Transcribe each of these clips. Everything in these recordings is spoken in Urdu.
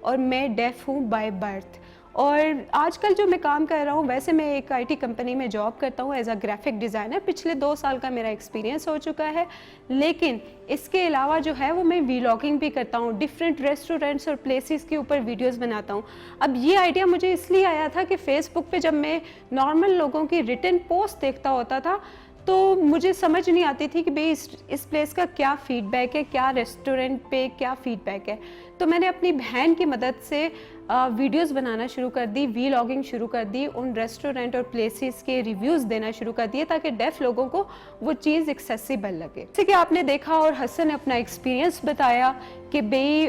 اور میں ڈیف ہوں بائی برتھ. اور آج کل جو میں کام کر رہا ہوں، ویسے میں ایک آئی ٹی کمپنی میں جاب کرتا ہوں ایز اے گرافک ڈیزائنر. پچھلے 2 سال کا میرا ایکسپیرینس ہو چکا ہے. لیکن اس کے علاوہ جو ہے وہ میں ویلاگنگ بھی کرتا ہوں، ڈفرینٹ ریسٹورینٹس اور پلیسز کے اوپر ویڈیوز بناتا ہوں. اب یہ آئیڈیا مجھے اس لیے آیا تھا کہ فیس بک پہ جب میں نارمل لوگوں کی ریٹن پوسٹ دیکھتا ہوتا تھا تو مجھے سمجھ نہیں آتی تھی کہ بھئی اس پلیس کا کیا فیڈ بیک ہے، کیا ریسٹورنٹ پہ کیا فیڈ بیک ہے. تو میں نے اپنی بہن کی مدد سے ویڈیوز بنانا شروع کر دی، ویلاگنگ شروع کر دی، ان ریسٹورنٹ اور پلیسز کے ریویوز دینا شروع کر دیے تاکہ ڈیف لوگوں کو وہ چیز ایکسیسیبل لگے. جیسے کہ آپ نے دیکھا اور حسن نے اپنا ایکسپیرینس بتایا کہ بھئی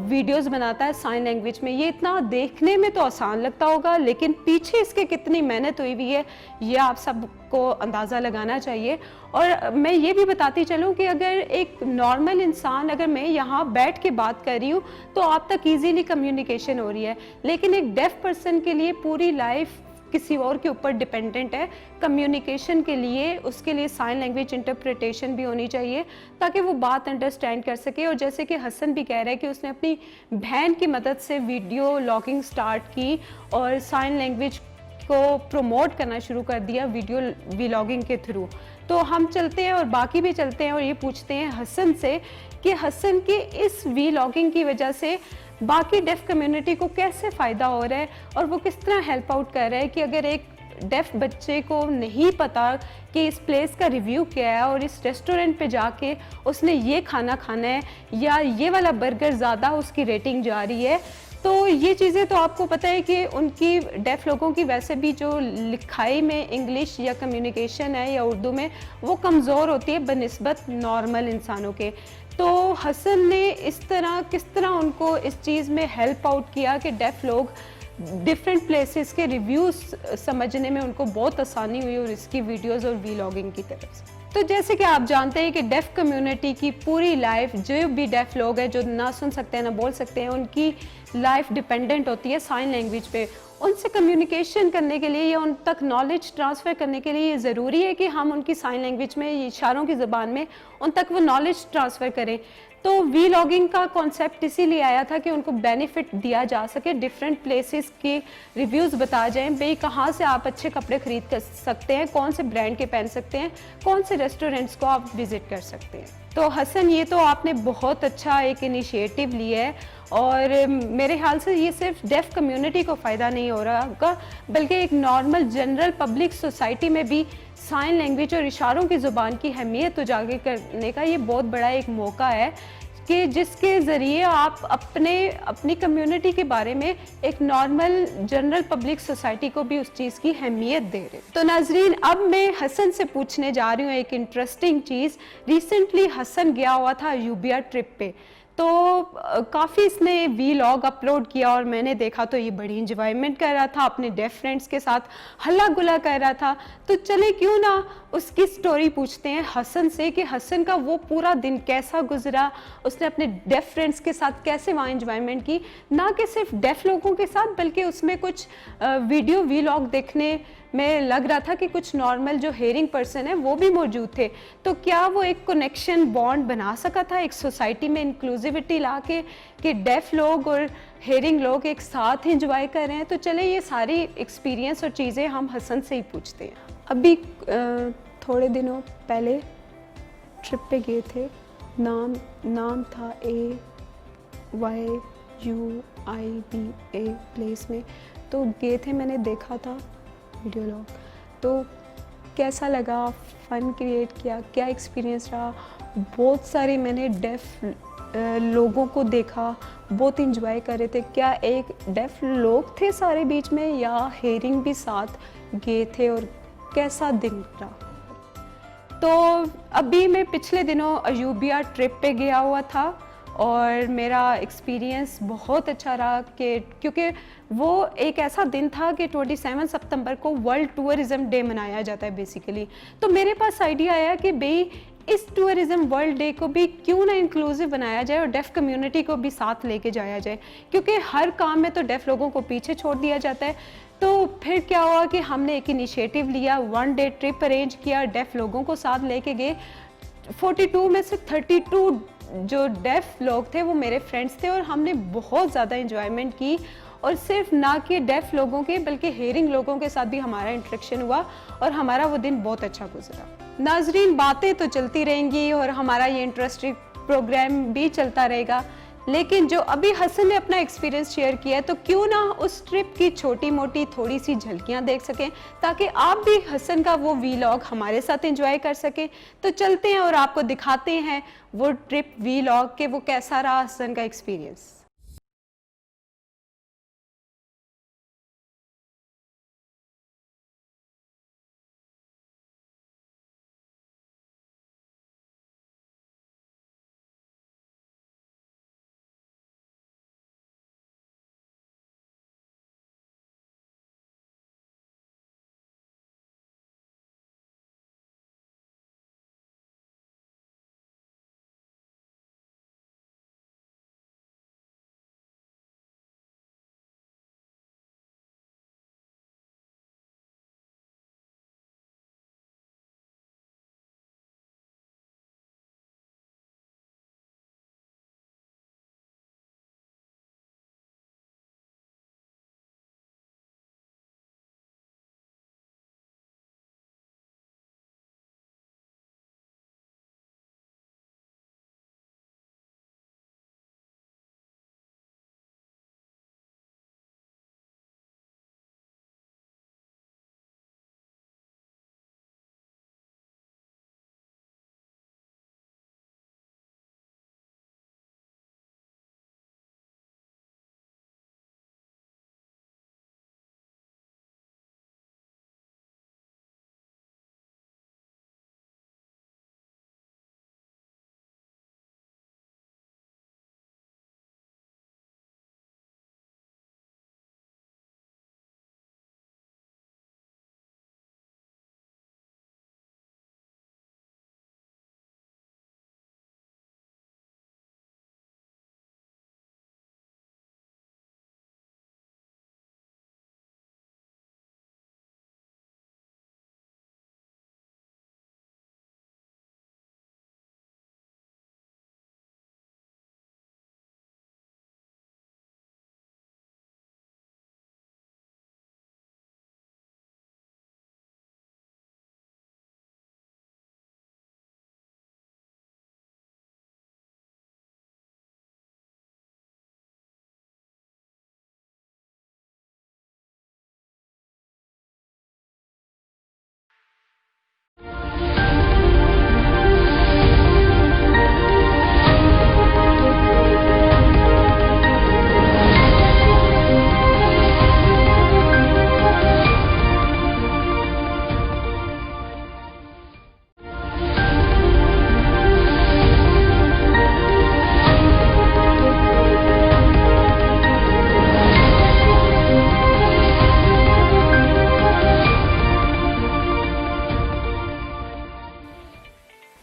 ویڈیوز بناتا ہے سائن لینگویج میں. یہ اتنا دیکھنے میں تو آسان لگتا ہوگا لیکن پیچھے اس کے کتنی محنت ہوئی ہوئی ہے یہ آپ سب کو اندازہ لگانا چاہیے. اور میں یہ بھی بتاتی چلوں کہ اگر ایک نارمل انسان، اگر میں یہاں بیٹھ کے بات کر رہی ہوں تو آپ تک ایزیلی کمیونیکیشن ہو رہی ہے، لیکن ایک ڈیف پرسن کے لیے پوری لائف کسی اور کے اوپر ڈیپینڈنٹ ہے. کمیونیکیشن کے لیے اس کے لیے سائن لینگویج انٹرپریٹیشن بھی ہونی چاہیے تاکہ وہ بات انڈرسٹینڈ کر سکے. اور جیسے کہ حسن بھی کہہ رہا ہے کہ اس نے اپنی بہن کی مدد سے ویڈیو لاگنگ سٹارٹ کی اور سائن لینگویج کو پروموٹ کرنا شروع کر دیا ویڈیو ویلاگنگ کے تھرو. تو ہم چلتے ہیں اور باقی بھی چلتے ہیں اور یہ پوچھتے ہیں حسن سے کہ حسن کی اس ویلاگنگ کی وجہ سے باقی ڈیف کمیونٹی کو کیسے فائدہ ہو رہا ہے اور وہ کس طرح ہیلپ آؤٹ کر رہا ہے کہ اگر ایک ڈیف بچے کو نہیں پتا کہ اس پلیس کا ریویو کیا ہے اور اس ریسٹورنٹ پہ جا کے اس نے یہ کھانا کھانا ہے یا یہ والا برگر زیادہ اس کی ریٹنگ جا رہی ہے. تو یہ چیزیں تو آپ کو پتہ ہے کہ ان کی ڈیف لوگوں کی ویسے بھی جو لکھائی میں انگلش یا کمیونیکیشن ہے یا اردو میں وہ کمزور ہوتی ہے بنسبت نارمل انسانوں کے. تو حسن نے کس طرح ان کو اس چیز میں ہیلپ آؤٹ کیا کہ ڈیف لوگ ڈفرینٹ پلیسز کے ریویوز سمجھنے میں ان کو بہت آسانی ہوئی اور اس کی ویڈیوز اور ویلاگنگ کی طرف سے. تو جیسے کہ آپ جانتے ہیں کہ ڈیف کمیونٹی کی پوری لائف، جو بھی ڈیف لوگ ہیں جو نہ سن سکتے ہیں نہ بول سکتے ہیں، ان کی لائف ڈیپینڈنٹ ہوتی ہے سائن لینگویج پہ. ان سے کمیونیکیشن کرنے کے لیے یا ان تک نالج ٹرانسفر کرنے کے لیے یہ ضروری ہے کہ ہم ان کی سائن لینگویج میں، اشاروں کی زبان میں ان تک وہ نالج ٹرانسفر کریں. تو ویلاگنگ کا کانسیپٹ اسی لیے آیا تھا کہ ان کو بینیفٹ دیا جا سکے، ڈفرینٹ پلیسز کے ریویوز بتا جائیں بھئی کہاں سے آپ اچھے کپڑے خرید کر سکتے ہیں، کون سے برانڈ کے پہن سکتے ہیں، کون سے ریسٹورنٹس کو آپ وزٹ کر سکتے ہیں. تو حسن یہ تو آپ نے بہت اچھا ایک انیشیٹو لیا ہے اور میرے خیال سے یہ صرف ڈیف کمیونٹی کو فائدہ نہیں ہو رہا ہوگا بلکہ ایک نارمل جنرل پبلک سوسائٹی میں بھی سائن لینگویج اور اشاروں کی زبان کی اہمیت اجاگر کرنے کا یہ بہت بڑا ایک موقع ہے کہ جس کے ذریعے آپ اپنی کمیونٹی کے بارے میں ایک نارمل جنرل پبلک سوسائٹی کو بھی اس چیز کی اہمیت دے رہے. تو ناظرین اب میں حسن سے پوچھنے جا رہی ہوں ایک انٹرسٹنگ چیز. ریسنٹلی حسن گیا ہوا تھا یوبیا ٹرپ پہ، تو کافی اس نے ویلاگ اپلوڈ کیا اور میں نے دیکھا تو یہ بڑی انجوائمنٹ کر رہا تھا، اپنے ڈیف فرینڈس کے ساتھ ہلا گلا کر رہا تھا. تو چلے کیوں نہ اس کی سٹوری پوچھتے ہیں حسن سے کہ حسن کا وہ پورا دن کیسا گزرا، اس نے اپنے ڈیف فرینڈس کے ساتھ کیسے وہاں انجوائمنٹ کی، نہ کہ صرف ڈیف لوگوں کے ساتھ بلکہ اس میں کچھ ویڈیو ویلاگ دیکھنے میں لگ رہا تھا کہ کچھ نارمل جو ہیئرنگ پرسن ہیں وہ بھی موجود تھے. تو کیا وہ ایک کنیکشن بانڈ بنا سکا تھا ایک سوسائٹی میں انکلوزیوٹی لا کے کہ ڈیف لوگ اور ہیئرنگ لوگ ایک ساتھ انجوائے کر رہے ہیں. تو چلے یہ ساری ایکسپیرینس اور چیزیں ہم حسن سے ہی پوچھتے ہیں. ابھی تھوڑے دنوں پہلے ٹرپ پہ گئے تھے، نام تھا AYUIBA پلیس میں. تو گئے تھے، میں نے دیکھا تھا ویڈیو لاگ. تو کیسا لگا، فن کریٹ کیا، کیا ایکسپیرینس رہا. بہت سارے میں نے ڈیف لوگوں کو دیکھا، بہت انجوائے کر رہے تھے. کیا ایک ڈیف لوگ تھے سارے بیچ میں یا ہیئرنگ بھی ساتھ گئے تھے، اور کیسا دن رہا. تو ابھی میں پچھلے دنوں ایوبیا ٹرپ پہ گیا ہوا تھا اور میرا ایکسپیرینس بہت اچھا رہا کیونکہ وہ ایک ایسا دن تھا کہ 27 ستمبر کو ورلڈ ٹورزم ڈے منایا جاتا ہے بیسیکلی. تو میرے پاس آئیڈیا آیا کہ بھئی اس ٹورزم ورلڈ ڈے کو بھی کیوں نہ انکلوزیو بنایا جائے اور ڈیف کمیونٹی کو بھی ساتھ لے کے جایا جائے، کیونکہ ہر کام میں تو ڈیف لوگوں کو پیچھے چھوڑ دیا جاتا ہے. تو پھر کیا ہوا کہ ہم نے ایک انیشیٹو لیا، 1 ڈے ٹرپ ارینج کیا، ڈیف لوگوں کو ساتھ لے کے گئے. 42 میں سے 32 جو ڈیف لوگ تھے وہ میرے فرینڈس تھے اور ہم نے بہت زیادہ انجوائمنٹ کی, اور صرف نہ کہ ڈیف لوگوں کے بلکہ ہیئرنگ لوگوں کے ساتھ بھی ہمارا انٹریکشن ہوا اور ہمارا وہ دن بہت اچھا گزرا. ناظرین, باتیں تو چلتی رہیں گی اور ہمارا یہ انٹرسٹنگ پروگرام بھی چلتا رہے گا, لیکن جو ابھی حسن نے اپنا ایکسپیرینس شیئر کیا ہے تو کیوں نہ اس ٹرپ کی چھوٹی موٹی تھوڑی سی جھلکیاں دیکھ سکیں تاکہ آپ بھی حسن کا وہ ویلاگ ہمارے ساتھ انجوائے کر سکیں. تو چلتے ہیں اور آپ کو دکھاتے ہیں وہ ٹرپ ویلاگ کہ وہ کیسا رہا حسن کا ایکسپیرینس.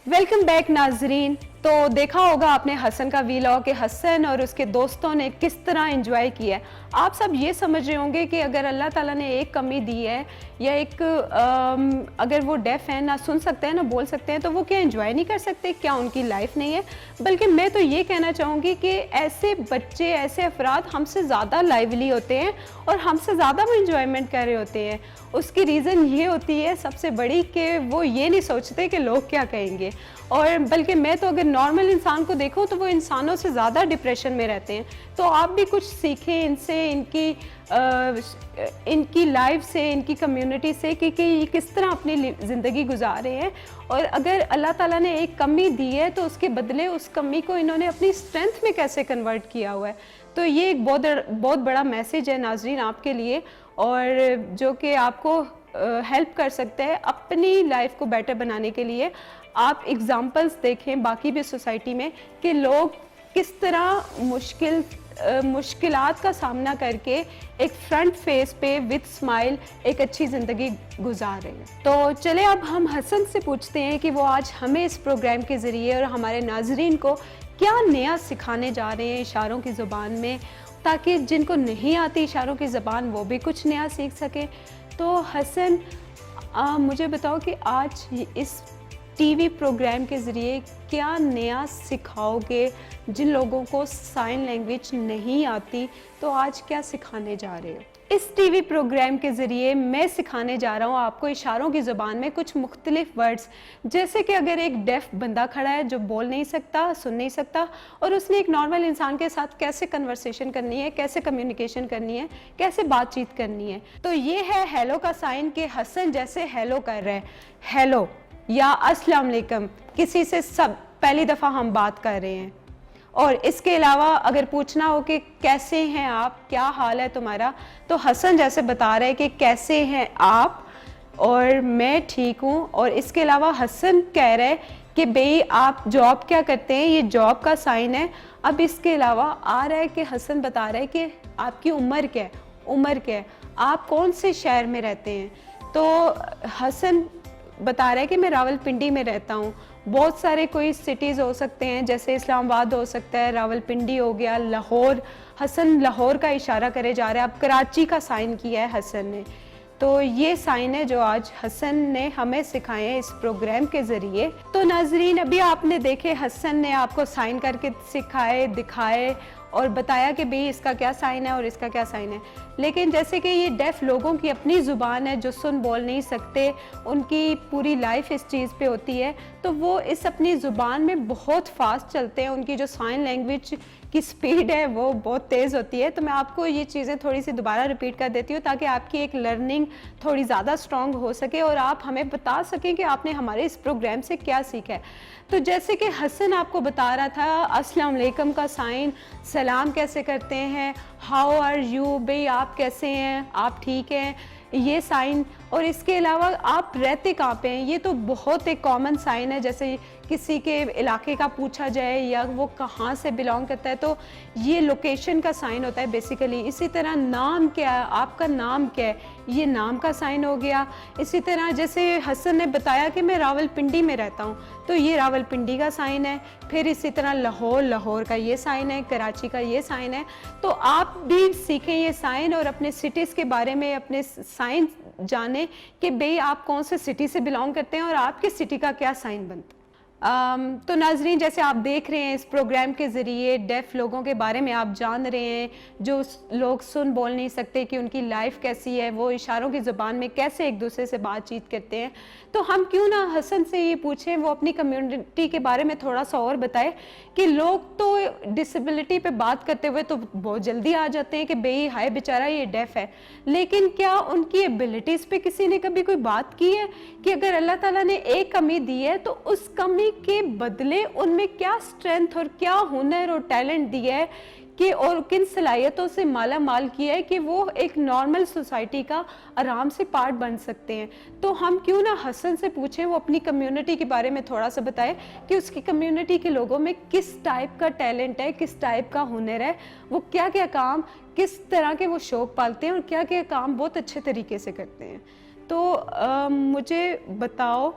ویلکم بیک ناظرین. تو دیکھا ہوگا آپ نے حسن کا ویلاگ کہ حسن اور اس کے دوستوں نے کس طرح انجوائے کیا ہے. آپ سب یہ سمجھ رہے ہوں گے کہ اگر اللہ تعالیٰ نے ایک کمی دی ہے یا ایک اگر وہ ڈیف ہیں, نہ سن سکتے ہیں نہ بول سکتے ہیں, تو وہ کیا انجوائے نہیں کر سکتے؟ کیا ان کی لائف نہیں ہے؟ بلکہ میں تو یہ کہنا چاہوں گی کہ ایسے بچے, ایسے افراد ہم سے زیادہ لائیولی ہوتے ہیں اور ہم سے زیادہ وہ انجوائمنٹ کر رہے ہوتے ہیں. اس کی ریزن یہ ہوتی ہے سب سے بڑی کہ وہ یہ نہیں سوچتے کہ لوگ کیا کہیں گے, اور بلکہ میں تو اگر نارمل انسان کو دیکھوں تو وہ انسانوں سے زیادہ ڈپریشن میں رہتے ہیں. تو آپ بھی کچھ سیکھیں ان سے, ان کی لائف سے, ان کی کمیونٹی سے, کہ یہ کس طرح اپنی زندگی گزار رہے ہیں. اور اگر اللہ تعالیٰ نے ایک کمی دی ہے تو اس کے بدلے اس کمی کو انہوں نے اپنی اسٹرینتھ میں کیسے کنورٹ کیا ہوا ہے. تو یہ ایک بہت بڑا میسیج ہے ناظرین آپ کے لیے, اور جو کہ آپ کو ہیلپ کر سکتا ہے اپنی لائف کو بیٹر بنانے کے لیے. آپ ایگزامپلس دیکھیں باقی بھی سوسائٹی میں کہ لوگ کس طرح مشکلات کا سامنا کر کے ایک فرنٹ فیس پہ وتھ اسمائل ایک اچھی زندگی گزار رہے ہیں. تو چلے اب ہم حسن سے پوچھتے ہیں کہ وہ آج ہمیں اس پروگرام کے ذریعے اور ہمارے ناظرین کو کیا نیا سکھانے جا رہے ہیں اشاروں کی زبان میں, تاکہ جن کو نہیں آتی اشاروں کی زبان وہ بھی کچھ نیا سیکھ سکیں. تو حسن مجھے بتاؤ کہ آج اس ٹی وی پروگرام کے ذریعے کیا نیا سکھاؤ گے؟ جن لوگوں کو سائن لینگویج نہیں آتی تو آج کیا سکھانے جا رہے ہو؟ اس ٹی وی پروگرام کے ذریعے میں سکھانے جا رہا ہوں آپ کو اشاروں کی زبان میں کچھ مختلف ورڈز، جیسے کہ اگر ایک ڈیف بندہ کھڑا ہے جو بول نہیں سکتا، سن نہیں سکتا، اور اس نے ایک نارمل انسان کے ساتھ کیسے کنورسیشن کرنی ہے، کیسے کمیونیکیشن کرنی ہے، کیسے بات چیت کرنی ہے، تو یہ ہے ہیلو کا سائن کہ حسن جیسے ہیلو کر رہے ہیں، ہیلو یا السلام علیکم، کسی سے پہلی دفعہ ہم بات کر رہے ہیں۔ اور اس کے علاوہ اگر پوچھنا ہو کہ کیسے ہیں آپ، کیا حال ہے تمہارا، تو حسن جیسے بتا رہے کہ کیسے ہیں آپ، اور میں ٹھیک ہوں۔ اور اس کے علاوہ حسن کہہ رہے کہ بھئی آپ جاب کیا کرتے ہیں، یہ جاب کا سائن ہے۔ اب اس کے علاوہ آ رہا ہے کہ حسن بتا رہے کہ آپ کی عمر کیا ہے، عمر کیا ہے، آپ کون سے شہر میں رہتے ہیں، تو حسن بتا رہا ہے کہ میں راولپنڈی میں رہتا ہوں۔ بہت سارے کوئی سٹیز ہو سکتے ہیں، جیسے اسلام آباد ہو سکتا ہے، راولپنڈی ہو گیا، لاہور، حسن لاہور کا اشارہ کرے جا رہا ہے۔ اب کراچی کا سائن کیا ہے حسن نے۔ تو یہ سائن ہے جو آج حسن نے ہمیں سکھائے ہیں اس پروگرام کے ذریعے۔ تو ناظرین ابھی آپ نے دیکھے حسن نے آپ کو سائن کر کے سکھائے، دکھائے اور بتایا کہ بھئی اس کا کیا سائن ہے اور اس کا کیا سائن ہے۔ لیکن جیسے کہ یہ ڈیف لوگوں کی اپنی زبان ہے جو سن بول نہیں سکتے، ان کی پوری لائف اس چیز پہ ہوتی ہے، تو وہ اس اپنی زبان میں بہت فاسٹ چلتے ہیں، ان کی جو سائن لینگویج کی سپیڈ ہے وہ بہت تیز ہوتی ہے۔ تو میں آپ کو یہ چیزیں تھوڑی سی دوبارہ ریپیٹ کر دیتی ہوں تاکہ آپ کی ایک لرننگ تھوڑی زیادہ سٹرونگ ہو سکے اور آپ ہمیں بتا سکیں کہ آپ نے ہمارے اس پروگرام سے کیا سیکھا ہے۔ تو جیسے کہ حسن آپ کو بتا رہا تھا السلام علیکم کا سائن، سلام کیسے کرتے ہیں، ہاؤ آر یو، بھئی آپ کیسے ہیں، آپ ٹھیک ہیں، یہ سائن۔ اور اس کے علاوہ آپ رہتے کہاں پہ ہیں، یہ تو بہت ایک کامن سائن ہے، جیسے کسی کے علاقے کا پوچھا جائے یا وہ کہاں سے بلانگ کرتا ہے تو یہ لوکیشن کا سائن ہوتا ہے بیسیکلی۔ اسی طرح نام کیا ہے، آپ کا نام کیا ہے، یہ نام کا سائن ہو گیا۔ اسی طرح جیسے حسن نے بتایا کہ میں راولپنڈی میں رہتا ہوں تو یہ راولپنڈی کا سائن ہے۔ پھر اسی طرح لاہور، لاہور کا یہ سائن ہے، کراچی کا یہ سائن ہے۔ تو آپ بھی سیکھیں یہ سائن اور اپنے سٹیز کے بارے میں اپنے سائن جانیں کہ بھئی آپ کون سے سٹی سے بلانگ کرتے ہیں اور آپ کے سٹی کا کیا سائن بنتا ہے۔ تو ناظرین جیسے آپ دیکھ رہے ہیں اس پروگرام کے ذریعے ڈیف لوگوں کے بارے میں آپ جان رہے ہیں، جو لوگ سن بول نہیں سکتے کہ ان کی لائف کیسی ہے، وہ اشاروں کی زبان میں کیسے ایک دوسرے سے بات چیت کرتے ہیں۔ تو ہم کیوں نہ حسن سے یہ پوچھیں، وہ اپنی کمیونٹی کے بارے میں تھوڑا سا اور بتائے کہ لوگ تو ڈسیبلٹی پہ بات کرتے ہوئے تو بہت جلدی آ جاتے ہیں کہ بھئی ہائے بیچارہ یہ ڈیف ہے، لیکن کیا ان کی ایبلٹیز پہ کسی نے کبھی کوئی بات کی ہے کہ اگر اللہ تعالیٰ نے ایک کمی دی ہے تو اس کمی کے بدلے ان میں کیا اسٹرینتھ اور کیا ہنر اور ٹیلنٹ دیا ہے کہ اور کن صلاحیتوں سے مالا مال کیا ہے کہ وہ ایک نارمل سوسائٹی کا آرام سے پارٹ بن سکتے ہیں۔ تو ہم کیوں نہ حسن سے پوچھیں، وہ اپنی کمیونٹی کے بارے میں تھوڑا سا بتائے کہ اس کی کمیونٹی کے لوگوں میں کس ٹائپ کا ٹیلنٹ ہے، کس ٹائپ کا ہنر ہے، وہ کیا کیا کام، کس طرح کے وہ شوق پالتے ہیں اور کیا کیا کام بہت اچھے طریقے سے کرتے ہیں۔ تو مجھے بتاؤ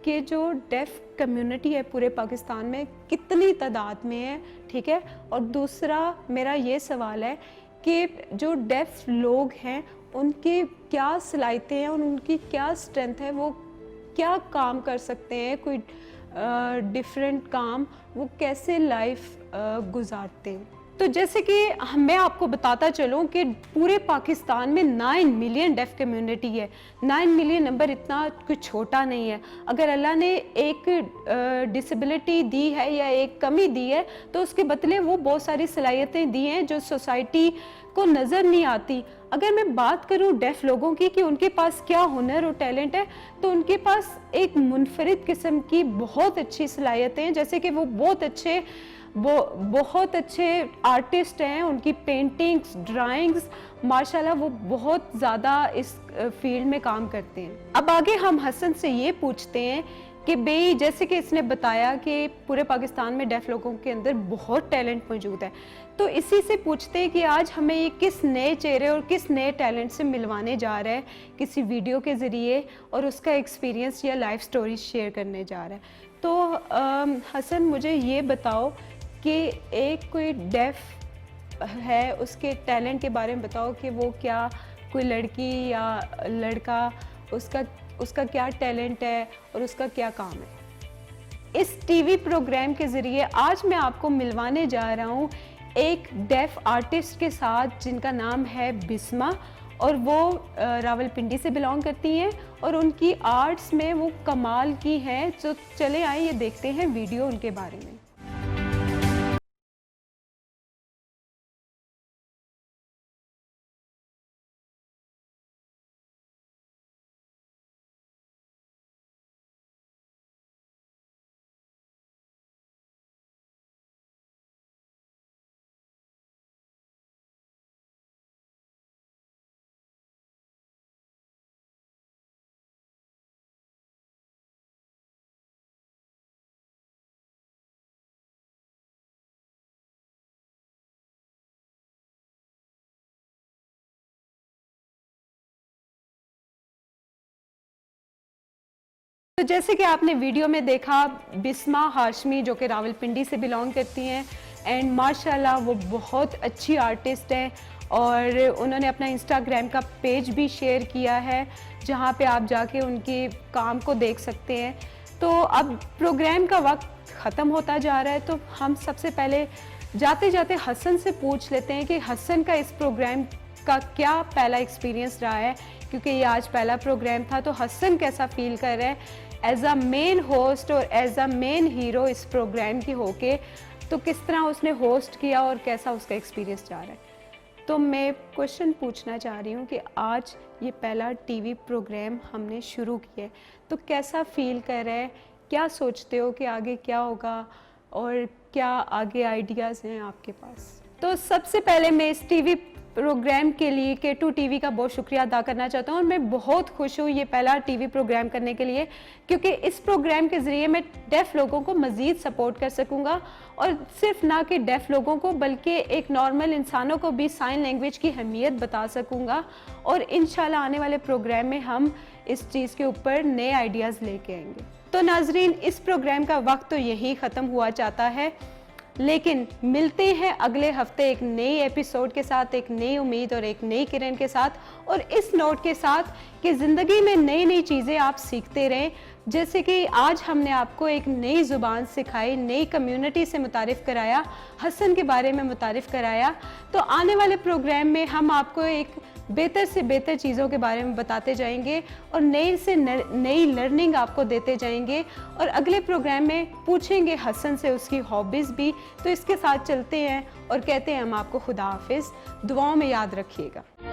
کہ جو ڈیف کمیونٹی ہے پورے پاکستان میں کتنی تعداد میں ہے، ٹھیک ہے؟ اور دوسرا میرا یہ سوال ہے کہ جو ڈیف لوگ ہیں ان کی کیا صلاحیتیں ہیں اور ان کی کیا اسٹرینتھ ہے، وہ کیا کام کر سکتے ہیں، کوئی ڈیفرنٹ کام، وہ کیسے لائف گزارتے ہیں۔ تو جیسے کہ میں آپ کو بتاتا چلوں کہ پورے پاکستان میں 9 ملین ڈیف کمیونٹی ہے۔ 9 ملین نمبر اتنا کچھ چھوٹا نہیں ہے۔ اگر اللہ نے ایک ڈسیبلٹی دی ہے یا ایک کمی دی ہے تو اس کے بدلے وہ بہت ساری صلاحیتیں دی ہیں جو سوسائٹی کو نظر نہیں آتی۔ اگر میں بات کروں ڈیف لوگوں کی کہ ان کے پاس کیا ہنر اور ٹیلنٹ ہے تو ان کے پاس ایک منفرد قسم کی بہت اچھی صلاحیتیں ہیں، جیسے کہ وہ بہت اچھے آرٹسٹ ہیں، ان کی پینٹنگز، ڈرائنگز، ماشاءاللہ وہ بہت زیادہ اس فیلڈ میں کام کرتے ہیں۔ اب آگے ہم حسن سے یہ پوچھتے ہیں کہ بھئی جیسے کہ اس نے بتایا کہ پورے پاکستان میں ڈیف لوگوں کے اندر بہت ٹیلنٹ موجود ہے، تو اسی سے پوچھتے ہیں کہ آج ہمیں یہ کس نئے چہرے اور کس نئے ٹیلنٹ سے ملوانے جا رہا ہے کسی ویڈیو کے ذریعے اور اس کا ایکسپیرینس یا لائف سٹوری شیئر کرنے جا رہا ہے۔ تو حسن مجھے یہ بتاؤ کہ ایک کوئی ڈیف ہے اس کے ٹیلنٹ کے بارے میں بتاؤ کہ وہ کیا، کوئی لڑکی یا لڑکا، اس کا کیا ٹیلنٹ ہے اور اس کا کیا کام ہے۔ اس ٹی وی پروگرام کے ذریعے آج میں آپ کو ملوانے جا رہا ہوں ایک ڈیف آرٹسٹ کے ساتھ جن کا نام ہے بسمہ، اور وہ راولپنڈی سے بلانگ کرتی ہیں اور ان کی آرٹس میں وہ کمال کی ہیں. تو چلے آئیں یہ دیکھتے ہیں ویڈیو ان کے بارے میں. تو جیسے کہ آپ نے ویڈیو میں دیکھا، بسمہ ہاشمی جو کہ راولپنڈی سے بلانگ کرتی ہیں، اینڈ ماشاءاللہ وہ بہت اچھی آرٹسٹ ہیں، اور انہوں نے اپنا انسٹاگرام کا پیج بھی شیئر کیا ہے جہاں پہ آپ جا کے ان کے کام کو دیکھ سکتے ہیں. تو اب پروگرام کا وقت ختم ہوتا جا رہا ہے، تو ہم سب سے پہلے جاتے جاتے حسن سے پوچھ لیتے ہیں کہ حسن کا اس پروگرام کا کیا پہلا ایکسپیرینس رہا ہے، کیونکہ یہ آج پہلا پروگرام تھا. تو حسن کیسا فیل کر رہا ہے ایز اے مین ہوسٹ اور ایز اے مین ہیرو اس پروگرام کی ہو کے، تو کس طرح اس نے ہوسٹ کیا اور کیسا اس کا ایکسپیرینس جا رہا ہے. تو میں کوشچن پوچھنا چاہ رہی ہوں کہ آج یہ پہلا ٹی وی پروگرام ہم نے شروع کیا ہے، تو کیسا فیل کر رہا ہے، کیا سوچتے ہو کہ آگے کیا ہوگا اور کیا آگے آئیڈیاز ہیں آپ کے پاس؟ تو سب سے پہلے میں اس ٹی وی پروگرام کے لیے K2 ٹی وی کا بہت شکریہ ادا کرنا چاہتا ہوں، اور میں بہت خوش ہوں یہ پہلا ٹی وی پروگرام کرنے کے لیے، کیونکہ اس پروگرام کے ذریعے میں ڈیف لوگوں کو مزید سپورٹ کر سکوں گا، اور صرف نہ کہ ڈیف لوگوں کو بلکہ ایک نارمل انسانوں کو بھی سائن لینگویج کی اہمیت بتا سکوں گا. اور انشاءاللہ آنے والے پروگرام میں ہم اس چیز کے اوپر نئے آئیڈیاز لے کے آئیں گے. تو ناظرین، اس پروگرام کا وقت تو یہی ختم ہوا چاہتا ہے، لیکن ملتے ہیں اگلے ہفتے ایک نئی ایپیسوڈ کے ساتھ، ایک نئی امید اور ایک نئی کرن کے ساتھ، اور اس نوٹ کے ساتھ کہ زندگی میں نئی نئی چیزیں آپ سیکھتے رہیں. جیسے کہ آج ہم نے آپ کو ایک نئی زبان سکھائی، نئی کمیونٹی سے متعارف کرایا، حسن کے بارے میں متعارف کرایا. تو آنے والے پروگرام میں ہم آپ کو ایک بہتر سے بہتر چیزوں کے بارے میں بتاتے جائیں گے اور نئی سے نئی لرننگ آپ کو دیتے جائیں گے، اور اگلے پروگرام میں پوچھیں گے حسن سے اس کی ہابیز بھی. تو اس کے ساتھ چلتے ہیں اور کہتے ہیں ہم آپ کو خدا حافظ، دعاؤں میں یاد رکھیے گا.